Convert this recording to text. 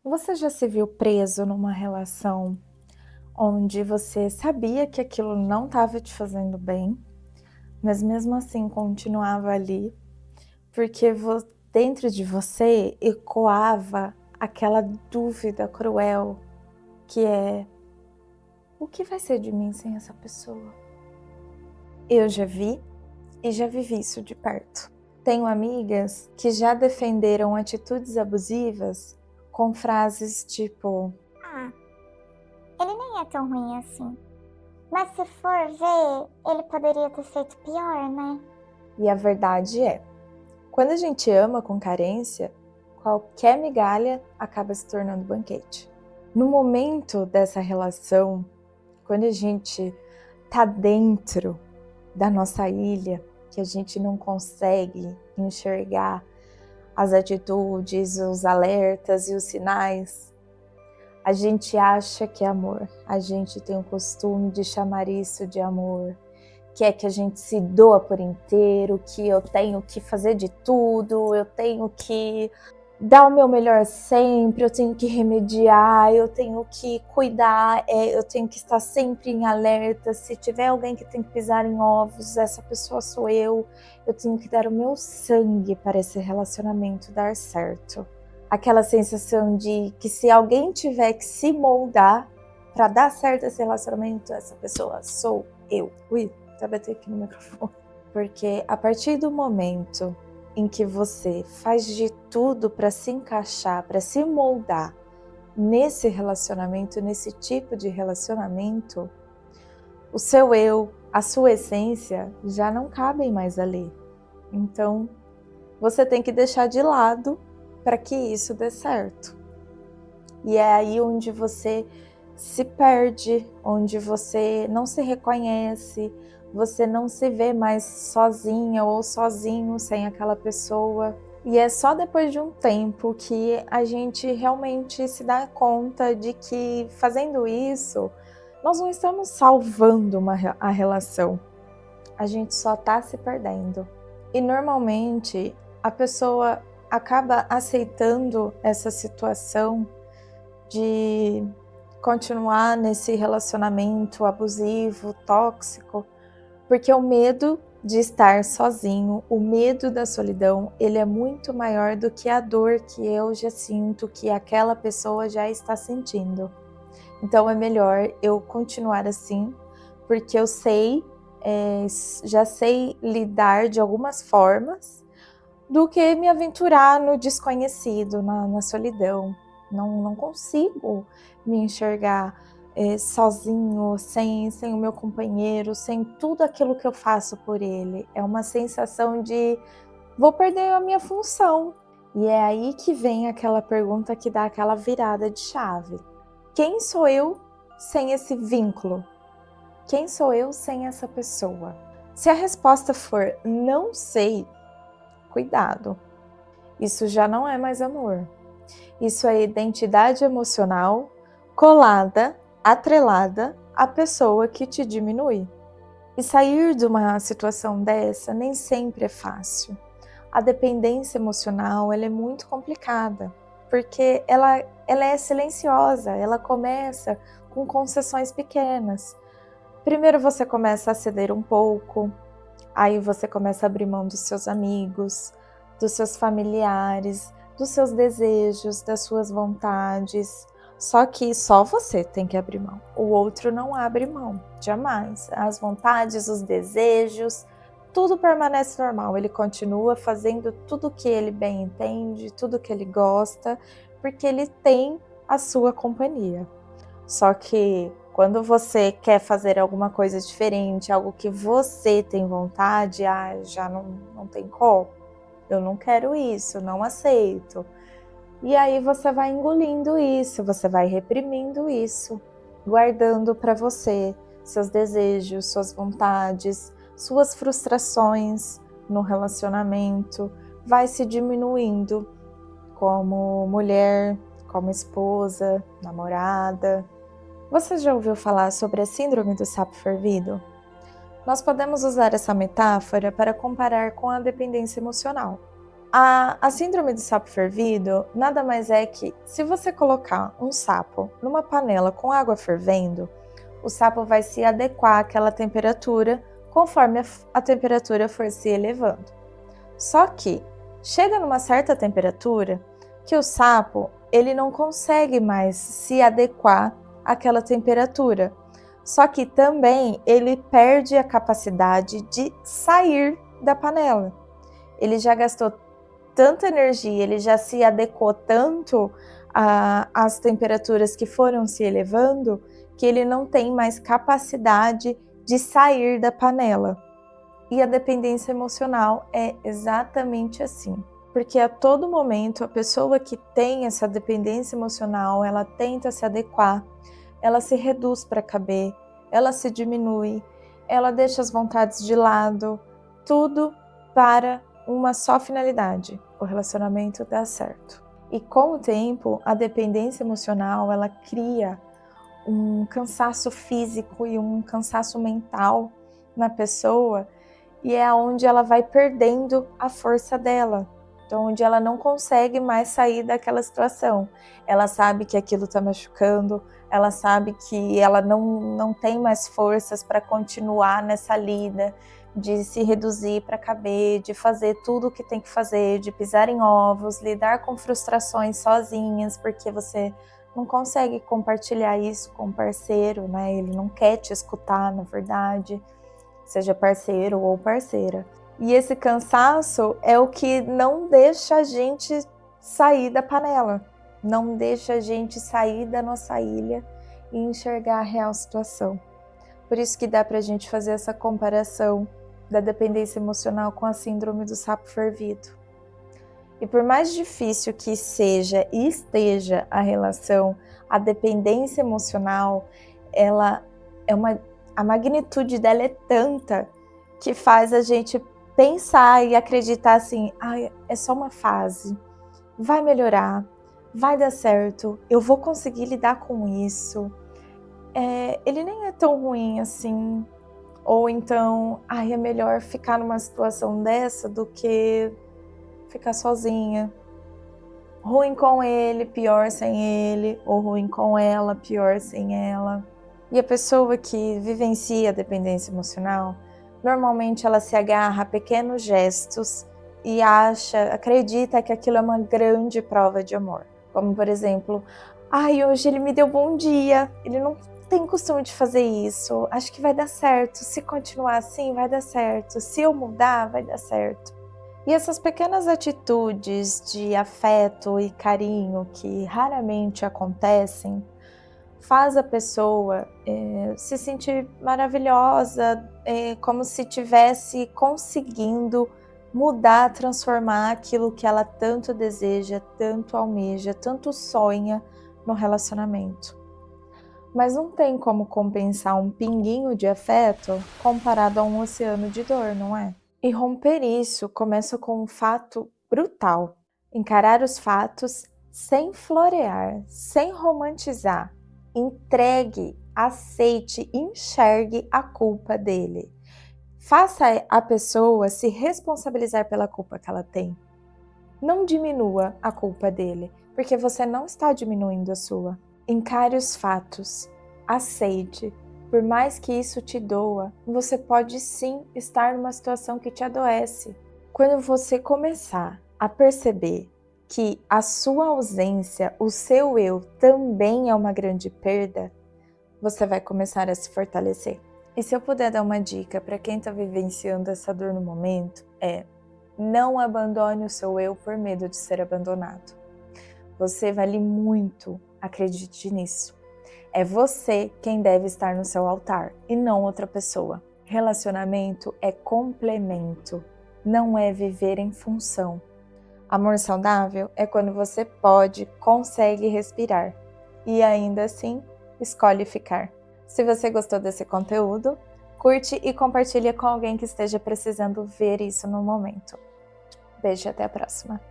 Você já se viu preso numa relação onde você sabia que aquilo não estava te fazendo bem, mas mesmo assim continuava ali, porque dentro de você ecoava aquela dúvida cruel que é: o que vai ser de mim sem essa pessoa? Eu já vi e já vivi isso de perto. Tenho amigas que já defenderam atitudes abusivas com frases tipo: Ah, ele nem é tão ruim assim. Mas se for ver, ele poderia ter feito pior, né? e a verdade é, quando a gente ama com carência, qualquer migalha acaba se tornando banquete. No momento dessa relação, quando a gente tá dentro da nossa ilha, que a gente não consegue enxergar as atitudes, os alertas e os sinais, a gente acha que é amor. A gente tem o costume de chamar isso de amor, que é que a gente se doa por inteiro, que eu tenho que fazer de tudo, eu tenho que dar o meu melhor sempre, eu tenho que remediar, eu tenho que cuidar, eu tenho que estar sempre em alerta. Se tiver alguém que tem que pisar em ovos, essa pessoa sou eu tenho que dar o meu sangue para esse relacionamento dar certo. Aquela sensação de que se alguém tiver que se moldar para dar certo esse relacionamento, essa pessoa sou eu. Ui, até bati aqui no microfone. Porque a partir do momento em que você faz de tudo para se encaixar, para se moldar nesse relacionamento, nesse tipo de relacionamento, o seu eu, a sua essência já não cabem mais ali. Então, você tem que deixar de lado para que isso dê certo. E é aí onde você se perde, onde você não se reconhece, você não se vê mais sozinha ou sozinho sem aquela pessoa. E é só depois de um tempo que a gente realmente se dá conta de que fazendo isso, nós não estamos salvando a relação, a gente só está se perdendo. E normalmente a pessoa acaba aceitando essa situação de continuar nesse relacionamento abusivo, tóxico, porque o medo de estar sozinho, o medo da solidão, ele é muito maior do que a dor que eu já sinto, que aquela pessoa já está sentindo. Então é melhor eu continuar assim, porque eu sei, já sei lidar de algumas formas, do que me aventurar no desconhecido, na solidão. Não consigo me enxergar sozinho, sem o meu companheiro, sem tudo aquilo que eu faço por ele. É uma sensação de vou perder a minha função. E é aí que vem aquela pergunta que dá aquela virada de chave. Quem sou eu sem esse vínculo? Quem sou eu sem essa pessoa? Se a resposta for não sei, cuidado. Isso já não é mais amor. Isso é identidade emocional colada, atrelada à pessoa que te diminui. E sair de uma situação dessa nem sempre é fácil. A dependência emocional, ela é muito complicada, porque ela é silenciosa, ela começa com concessões pequenas. Primeiro você começa a ceder um pouco, aí você começa a abrir mão dos seus amigos, dos seus familiares, dos seus desejos, das suas vontades. Só que só você tem que abrir mão. O outro não abre mão, jamais. As vontades, os desejos, tudo permanece normal. Ele continua fazendo tudo que ele bem entende, tudo que ele gosta, porque ele tem a sua companhia. Só que quando você quer fazer alguma coisa diferente, algo que você tem vontade, já não tem como. Eu não quero isso, não aceito. E aí você vai engolindo isso, você vai reprimindo isso, guardando para você seus desejos, suas vontades, suas frustrações no relacionamento, vai se diminuindo como mulher, como esposa, namorada. Você já ouviu falar sobre a síndrome do sapo fervido? Nós podemos usar essa metáfora para comparar com a dependência emocional. A síndrome do sapo fervido nada mais é que, se você colocar um sapo numa panela com água fervendo, o sapo vai se adequar àquela temperatura conforme a temperatura for se elevando. Só que chega numa certa temperatura que o sapo ele não consegue mais se adequar àquela temperatura. Só que também ele perde a capacidade de sair da panela. Ele já gastou tanta energia, ele já se adequou tanto às temperaturas que foram se elevando, que ele não tem mais capacidade de sair da panela. E a dependência emocional é exatamente assim. Porque a todo momento a pessoa que tem essa dependência emocional, ela tenta se adequar, ela se reduz para caber, ela se diminui, ela deixa as vontades de lado, tudo para uma só finalidade: o relacionamento dar certo. E com o tempo, a dependência emocional, ela cria um cansaço físico e um cansaço mental na pessoa, e é onde ela vai perdendo a força dela. Então, onde ela não consegue mais sair daquela situação. Ela sabe que aquilo está machucando, ela sabe que ela não tem mais forças para continuar nessa lida, de se reduzir para caber, de fazer tudo o que tem que fazer, de pisar em ovos, lidar com frustrações sozinhas, porque você não consegue compartilhar isso com o parceiro, né? Ele não quer te escutar, na verdade, seja parceiro ou parceira. E esse cansaço é o que não deixa a gente sair da panela, não deixa a gente sair da nossa ilha e enxergar a real situação. Por isso que dá pra gente fazer essa comparação da dependência emocional com a síndrome do sapo fervido. E por mais difícil que seja e esteja a relação, a dependência emocional, a magnitude dela é tanta que faz a gente pensar e acreditar assim: é só uma fase, vai melhorar, vai dar certo, eu vou conseguir lidar com isso, ele nem é tão ruim assim, ou então, é melhor ficar numa situação dessa do que ficar sozinha. Ruim com ele, pior sem ele, ou ruim com ela, pior sem ela. E a pessoa que vivencia a dependência emocional, normalmente ela se agarra a pequenos gestos e acredita que aquilo é uma grande prova de amor. Como, por exemplo, hoje ele me deu bom dia, ele não tem costume de fazer isso, acho que vai dar certo, se continuar assim vai dar certo, se eu mudar vai dar certo. E essas pequenas atitudes de afeto e carinho que raramente acontecem, faz a pessoa se sentir maravilhosa, como se estivesse conseguindo mudar, transformar aquilo que ela tanto deseja, tanto almeja, tanto sonha no relacionamento. Mas não tem como compensar um pinguinho de afeto comparado a um oceano de dor, não é? E romper isso começa com um fato brutal: encarar os fatos sem florear, sem romantizar. Entregue, aceite, enxergue a culpa dele. Faça a pessoa se responsabilizar pela culpa que ela tem. Não diminua a culpa dele, porque você não está diminuindo a sua. Encare os fatos, aceite. Por mais que isso te doa, você pode sim estar numa situação que te adoece. Quando você começar a perceber que a sua ausência, o seu eu, também é uma grande perda, você vai começar a se fortalecer. E se eu puder dar uma dica para quem está vivenciando essa dor no momento, não abandone o seu eu por medo de ser abandonado. Você vale muito, acredite nisso. É você quem deve estar no seu altar e não outra pessoa. Relacionamento é complemento, não é viver em função. Amor saudável é quando você consegue respirar e ainda assim escolhe ficar. Se você gostou desse conteúdo, curte e compartilha com alguém que esteja precisando ver isso no momento. Beijo e até a próxima.